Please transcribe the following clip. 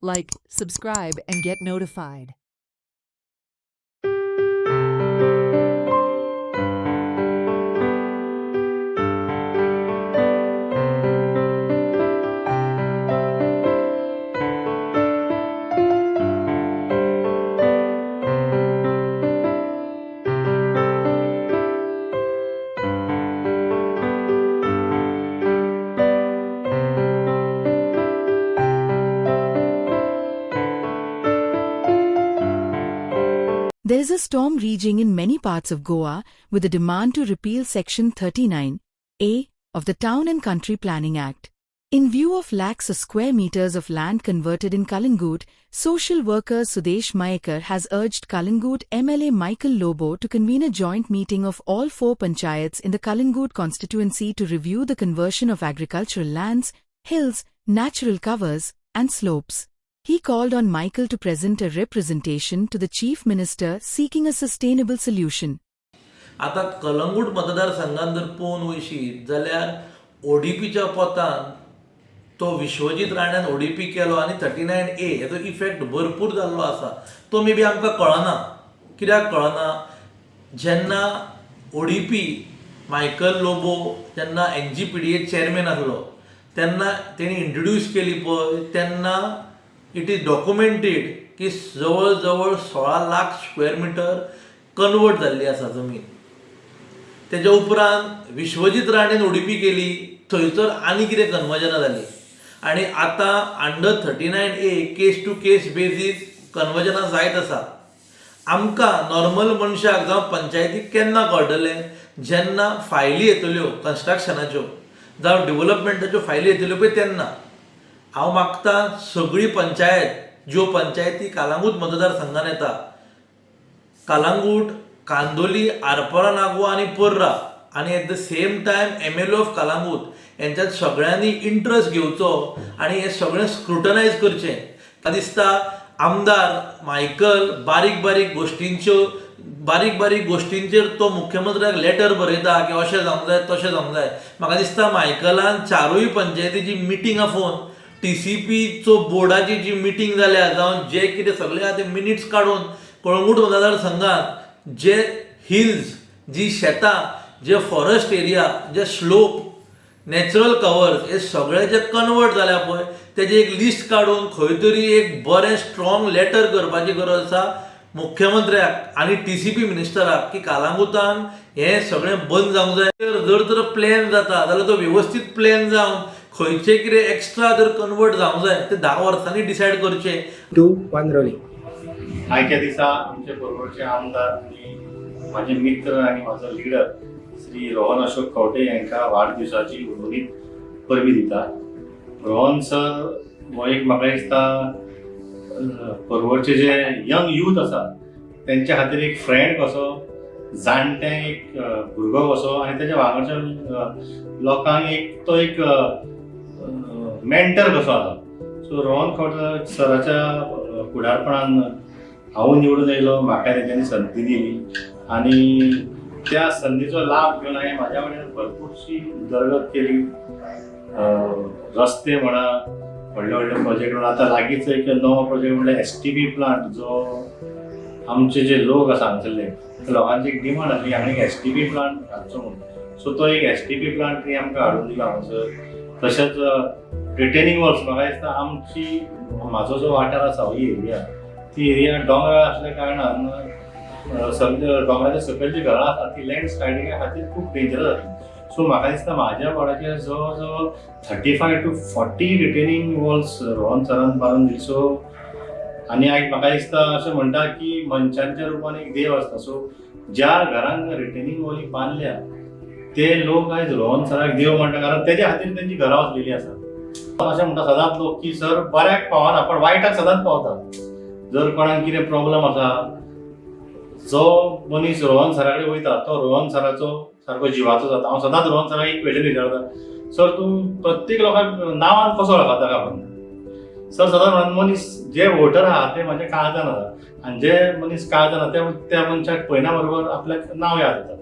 Like, subscribe, and get notified. There is a storm raging in many parts of Goa with a demand to repeal Section 39A of the Town and Country Planning Act. In view of lakhs of square meters of land converted in Kalangut, social worker Sudesh Mayekar has urged Kalangut MLA Michael Lobo to convene a joint meeting of all 4 panchayats in the Kalangut constituency to review the conversion of agricultural lands, hills, natural covers, and slopes. He called on Michael to present a representation to the Chief Minister seeking a sustainable solution. आता कलंगूट मतदारसंघात जर पळोवन वयशीत जाल्यार ओडीपीच्या पोतान तो Vishwajeet राण्यान ODP केलो आनी 39A हेचो effect भरपूर जाल्लो आसा. तो मे बी आमकां कळना. कित्याक कळना? जेन्ना ओडीपी मायकल लोबो जेन्ना NGPDA चेअरमॅन आसलो तेन्ना तेणी इंट्रोड्यूस केली पळय तेन्ना इट इज डॉक्युमेंटेड की जवळ जवळ 16 लाख स्क्वेअर मिटर कन्वर्ट जाल्ली आसा जमीन. तेज्या उपरांत विश्वजीत राणेन ओडीपी केली, थंयसर आनी कितें कन्वर्जनां जाली आनी आतां under 39A case to case basis कन्वर्जनां जायत आसा. आमकां नॉर्मल मनशाक जावं पंचायतीक केन्ना कळटलें जेन्ना फायली येतल्यो कन्स्ट्रक्शनाच्यो जावं डेव्हलपमेंटाच्यो फायली येतल्यो पळय तेन्ना. हांव मागतां सगळी पंचायत ज्यो पंचायती कालांगूट मतदारसंघान येता, कालांगूट, कांदोली, आरपोरा नागवा आनी पर्रा आनी at the same time MLA of Calangute हेंच्यात सगळ्यांनी इंट्रस्ट घेवचो आनी हें सगळें स्क्रुटनायज करचें. म्हाका दिसता आमदार मायकल बारीक बारीक गोश्टींचेर तो मुख्यमंत्र्याक लेटर बरयता की अशें जावंक जाय तशें जावंक जाय. म्हाका दिसता मायकलान 4य पंचायतीची मिटींग आफोवन TCPचो बोर्डाची जी मिटींग जाल्या जावं जे कितें सगळे आहा ते मिनिट्स काडून कळंगूट मतदारसंघात जे हिल्स, जी शेतां, जे फॉरेस्ट एरिया, जे स्लोप, नॅचरल कवर्स हे सगळे जे कन्वर्ट जाल्या पळय तेजी एक लिस्ट काडून खंय तरी एक बरें स्ट्रॉंग लेटर करपाची गरज आसा मुख्यमंत्र्याक आनी TCP मिनिस्टराक की कालांगुतान हें सगळें बंद जावंक जाय. जर प्लॅन जाता जाल्यार तो वेवस्थीत प्लॅन जावन खंयचे कितें एक्स्ट्रा जर कन्वर्ट जावंक जाय ते 10 वर्सांनी डिसायड करचें. टू पंद्रोली आयच्या दिसा आमचे बरोबरचे आमदार आनी म्हाजे मित्र आनी म्हाजो लिडर श्री रोहन अशोक खंवटे हांकां वाडदिवसाची उर्वरीत परबीं दिता. रोहन सर हो एक म्हाका दिसता बरोबरचे जे यंग यूथ आसा तेंच्या खातीर एक फ्रेंड कसो, जाणटे एक भुरगो कसो आनी तेच्या वांगडच्या लोकांक एक मेंटर कसो आसा. सो रोहन खंवटे सराच्या फुडारपणान हांव निवडून येयलो, म्हाका तेंच्यांनी संदी दिली आनी त्या संदीचो लाभ घेवन हांवें म्हाज्या कडेन भरपूरशी उदरगत केली. रस्ते म्हणा, व्हडले प्रोजेक्ट म्हणा, आतां लागींच एक नवो प्रोजेक्ट म्हणल्यार STP प्लांट जो आमचे जे लोक आसा हांगसरले लोकांची एक डिमांड आसली हांगा एक STP प्लांट घालचो म्हणून. सो तो एक STP प्लांट आमकां हाडून दिलो हांगसर. तशेंच रिटेनिंग वॉल्स म्हाका दिसता म्हाजो जो वाठार आसा ही एरिया ती एरिया दोंगराळ आसल्या कारणान दोंगराच्या सकयलीं घरां आसा ती लँडस्लायडिंगा खातीर खूब डेंजरस जातली. सो म्हाका दिसता म्हाज्या वाड्याचेर जवळ जवळ 35 to 40 रिटेनिंग वॉल्स रोहन सरान बांदून दिली. सो आनी म्हाका दिसता अशें म्हणटा की मनशांच्या रुपान एक देव आसता. सो ज्या घरांक रिटेनिंग वॉली बांदल्या ते लोक आयज रोहन सराक देव म्हणटा कारण तेज्या खातीर तेंची घरां वचलेलीं आसा. अशें म्हणटा सदांच लोक की सर बऱ्याक पावना पण वायटाक सदांच पावता. जर कोणाक कितें प्रॉब्लम आसा जो मनीस रोहन सरा कडेन वयता तो रोहन सराचो सारको जिवाचो जाता. हांव सदांच रोहन सराक एक क्वेश्चन विचारता, सर तूं प्रत्येक लोकांक नांवान कसो वळखता काय म्हणून. सर सदांच म्हणून मनीस जे वोटर आहा ते म्हाजे काळजान आसा आनी जे मनीस काळजान आसा त्या मनशाक पळयना बरोबर आपल्याक नांव याद येता.